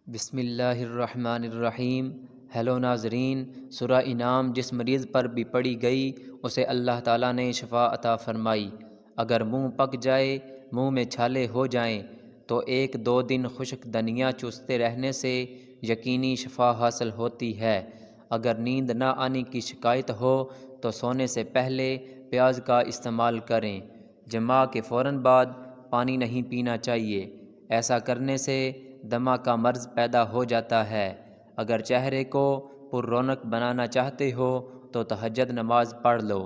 بسم اللہ الرحمن الرحیم۔ ہیلو ناظرین، سورہ انعام جس مریض پر بھی پڑھی گئی اسے اللہ تعالیٰ نے شفا عطا فرمائی۔ اگر منہ پک جائے، منہ میں چھالے ہو جائیں تو 1-2 دن خشک دھنیا چوستے رہنے سے یقینی شفا حاصل ہوتی ہے۔ اگر نیند نہ آنے کی شکایت ہو تو سونے سے پہلے پیاز کا استعمال کریں۔ جماع کے فوراً بعد پانی نہیں پینا چاہیے، ایسا کرنے سے دمہ کا مرض پیدا ہو جاتا ہے۔ اگر چہرے کو پر رونق بنانا چاہتے ہو تو تہجد نماز پڑھ لو۔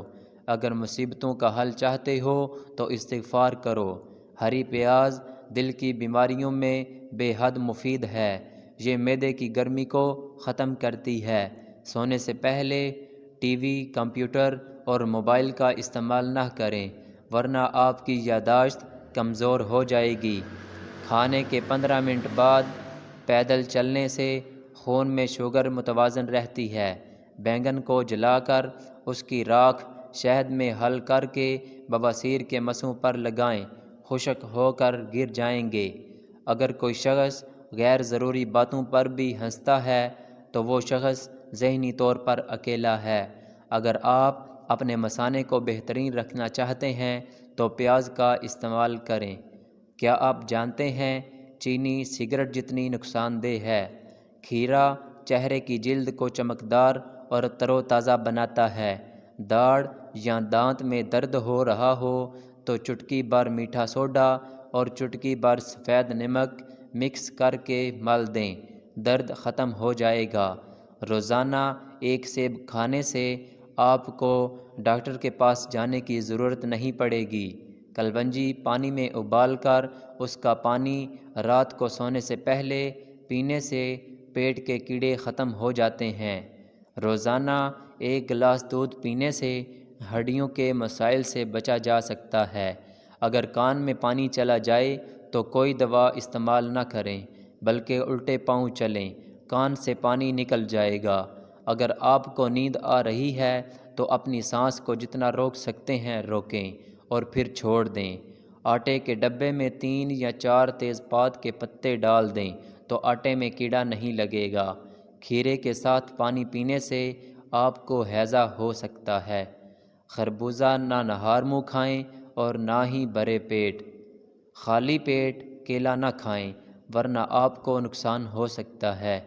اگر مصیبتوں کا حل چاہتے ہو تو استغفار کرو۔ ہری پیاز دل کی بیماریوں میں بے حد مفید ہے۔ یہ معدے کی گرمی کو ختم کرتی ہے۔ سونے سے پہلے ٹی وی، کمپیوٹر اور موبائل کا استعمال نہ کریں ورنہ آپ کی یادداشت کمزور ہو جائے گی۔ کھانے کے 15 منٹ بعد پیدل چلنے سے خون میں شوگر متوازن رہتی ہے۔ بینگن کو جلا کر اس کی راکھ شہد میں حل کر کے بواسیر کے مسوں پر لگائیں، خشک ہو کر گر جائیں گے۔ اگر کوئی شخص غیر ضروری باتوں پر بھی ہنستا ہے تو وہ شخص ذہنی طور پر اکیلا ہے۔ اگر آپ اپنے مثانے کو بہترین رکھنا چاہتے ہیں تو پیاز کا استعمال کریں۔ کیا آپ جانتے ہیں چینی سگریٹ جتنی نقصان دہ ہے؟ کھیرا چہرے کی جلد کو چمکدار اور تر و تازہ بناتا ہے۔ داڑھ یا دانت میں درد ہو رہا ہو تو چٹکی بھر میٹھا سوڈا اور چٹکی بھر سفید نمک مکس کر کے مل دیں، درد ختم ہو جائے گا۔ روزانہ 1 سیب کھانے سے آپ کو ڈاکٹر کے پاس جانے کی ضرورت نہیں پڑے گی۔ کلونجی پانی میں ابال کر اس کا پانی رات کو سونے سے پہلے پینے سے پیٹ کے کیڑے ختم ہو جاتے ہیں۔ روزانہ 1 گلاس دودھ پینے سے ہڈیوں کے مسائل سے بچا جا سکتا ہے۔ اگر کان میں پانی چلا جائے تو کوئی دوا استعمال نہ کریں بلکہ الٹے پاؤں چلیں، کان سے پانی نکل جائے گا۔ اگر آپ کو نیند آ رہی ہے تو اپنی سانس کو جتنا روک سکتے ہیں روکیں اور پھر چھوڑ دیں۔ آٹے کے ڈبے میں 3 یا 4 تیز پات کے پتے ڈال دیں تو آٹے میں کیڑا نہیں لگے گا۔ کھیرے کے ساتھ پانی پینے سے آپ کو ہیضہ ہو سکتا ہے۔ خربوزہ نہ نہار منہ کھائیں اور نہ ہی بھرے پیٹ۔ خالی پیٹ کیلا نہ کھائیں ورنہ آپ کو نقصان ہو سکتا ہے۔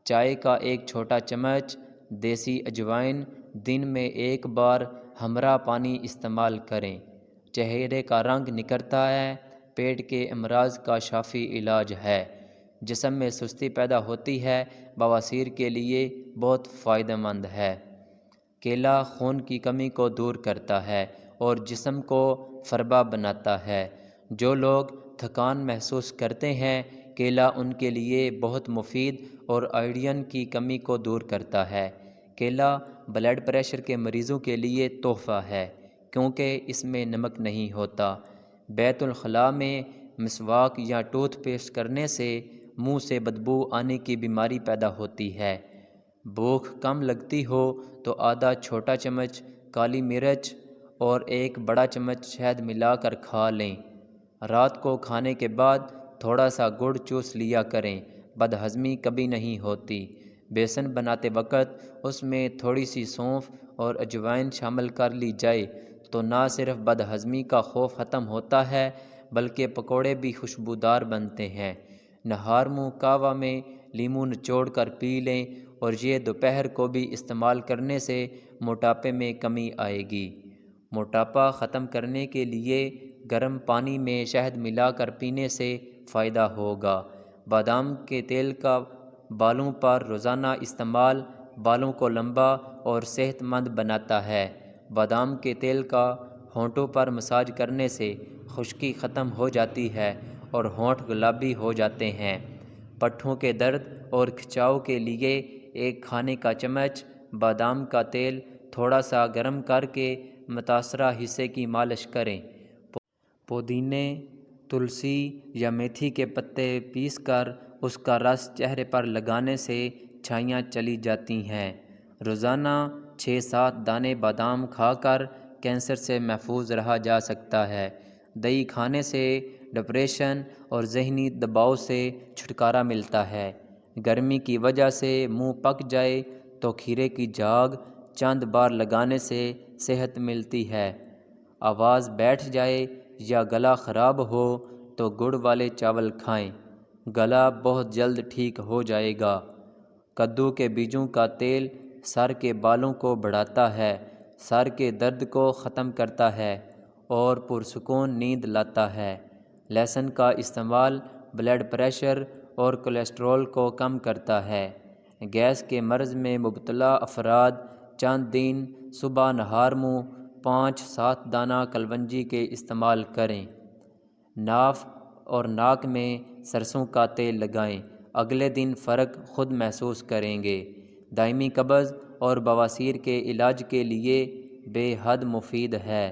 چائے کا 1 چھوٹا چمچ دیسی اجوائن دن میں 1 بار ہمراہ پانی استعمال کریں۔ چہرے کا رنگ نکھرتا ہے، پیٹ کے امراض کا شافی علاج ہے۔ جسم میں سستی پیدا ہوتی ہے، بواسیر کے لیے بہت فائدہ مند ہے۔ کیلا خون کی کمی کو دور کرتا ہے اور جسم کو فربا بناتا ہے۔ جو لوگ تھکان محسوس کرتے ہیں کیلا ان کے لیے بہت مفید اور آئرن کی کمی کو دور کرتا ہے۔ کیلا بلڈ پریشر کے مریضوں کے لیے تحفہ ہے کیونکہ اس میں نمک نہیں ہوتا۔ بیت الخلاء میں مسواک یا ٹوتھ پیسٹ کرنے سے منہ سے بدبو آنے کی بیماری پیدا ہوتی ہے۔ بھوک کم لگتی ہو تو آدھا چھوٹا چمچ کالی مرچ اور 1 بڑا چمچ شہد ملا کر کھا لیں۔ رات کو کھانے کے بعد تھوڑا سا گڑ چوس لیا کریں، بدہضمی کبھی نہیں ہوتی۔ بیسن بناتے وقت اس میں تھوڑی سی سونف اور اجوائن شامل کر لی جائے تو نہ صرف بدہضمی کا خوف ختم ہوتا ہے بلکہ پکوڑے بھی خوشبودار بنتے ہیں۔ نہار منہ قہوہ میں لیموں نچوڑ کر پی لیں اور یہ دوپہر کو بھی استعمال کرنے سے موٹاپے میں کمی آئے گی۔ موٹاپا ختم کرنے کے لیے گرم پانی میں شہد ملا کر پینے سے فائدہ ہوگا۔ بادام کے تیل کا بالوں پر روزانہ استعمال بالوں کو لمبا اور صحت مند بناتا ہے۔ بادام کے تیل کا ہونٹوں پر مساج کرنے سے خشکی ختم ہو جاتی ہے اور ہونٹ گلابی ہو جاتے ہیں۔ پٹھوں کے درد اور کھچاؤ کے لیے 1 کھانے کا چمچ بادام کا تیل تھوڑا سا گرم کر کے متاثرہ حصے کی مالش کریں۔ پودینے، تلسی یا میتھی کے پتے پیس کر اس کا رس چہرے پر لگانے سے چھائیاں چلی جاتی ہیں۔ روزانہ 6-7 دانے بادام کھا کر کینسر سے محفوظ رہا جا سکتا ہے۔ دہی کھانے سے ڈپریشن اور ذہنی دباؤ سے چھٹکارا ملتا ہے۔ گرمی کی وجہ سے منہ پک جائے تو کھیرے کی جاگ چند بار لگانے سے صحت ملتی ہے۔ آواز بیٹھ جائے یا گلا خراب ہو تو گڑ والے چاول کھائیں، گلا بہت جلد ٹھیک ہو جائے گا۔ کدو کے بیجوں کا تیل سر کے بالوں کو بڑھاتا ہے، سر کے درد کو ختم کرتا ہے اور پرسکون نیند لاتا ہے۔ لہسن کا استعمال بلڈ پریشر اور کولیسٹرول کو کم کرتا ہے۔ گیس کے مرض میں مبتلا افراد چند دن صبح نہار منہ 5-7 دانہ کلونجی کے استعمال کریں۔ ناف اور ناک میں سرسوں کا تیل لگائیں، اگلے دن فرق خود محسوس کریں گے۔ دائمی قبض اور بواسیر کے علاج کے لیے بے حد مفید ہے۔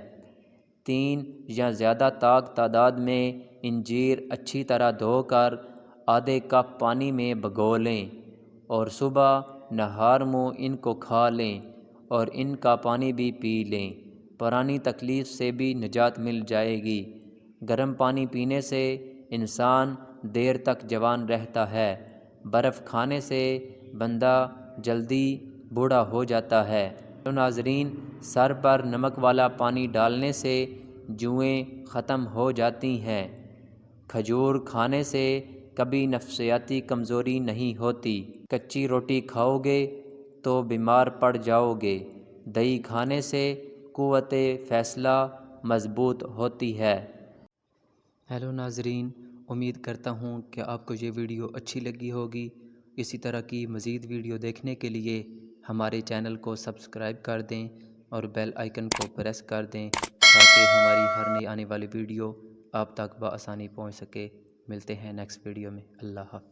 3 یا زیادہ تعداد میں انجیر اچھی طرح دھو کر آدھے کپ پانی میں بھگو لیں اور صبح نہار منہ ان کو کھا لیں اور ان کا پانی بھی پی لیں۔ پرانی تکلیف سے بھی نجات مل جائے گی۔ گرم پانی پینے سے انسان دیر تک جوان رہتا ہے۔ برف کھانے سے بندہ جلدی بوڑھا ہو جاتا ہے۔ تو ناظرین، سر پر نمک والا پانی ڈالنے سے جوئیں ختم ہو جاتی ہیں۔ کھجور کھانے سے کبھی نفسیاتی کمزوری نہیں ہوتی۔ کچی روٹی کھاؤ گے تو بیمار پڑ جاؤ گے۔ دہی کھانے سے قوت فیصلہ مضبوط ہوتی ہے۔ ہیلو ناظرین، امید کرتا ہوں کہ آپ کو یہ ویڈیو اچھی لگی ہوگی۔ اسی طرح کی مزید ویڈیو دیکھنے کے لیے ہمارے چینل کو سبسکرائب کر دیں اور بیل آئیکن کو پریس کر دیں تاکہ ہماری ہر نئی آنے والی ویڈیو آپ تک بآسانی پہنچ سکے۔ ملتے ہیں نیکسٹ ویڈیو میں۔ اللہ حافظ۔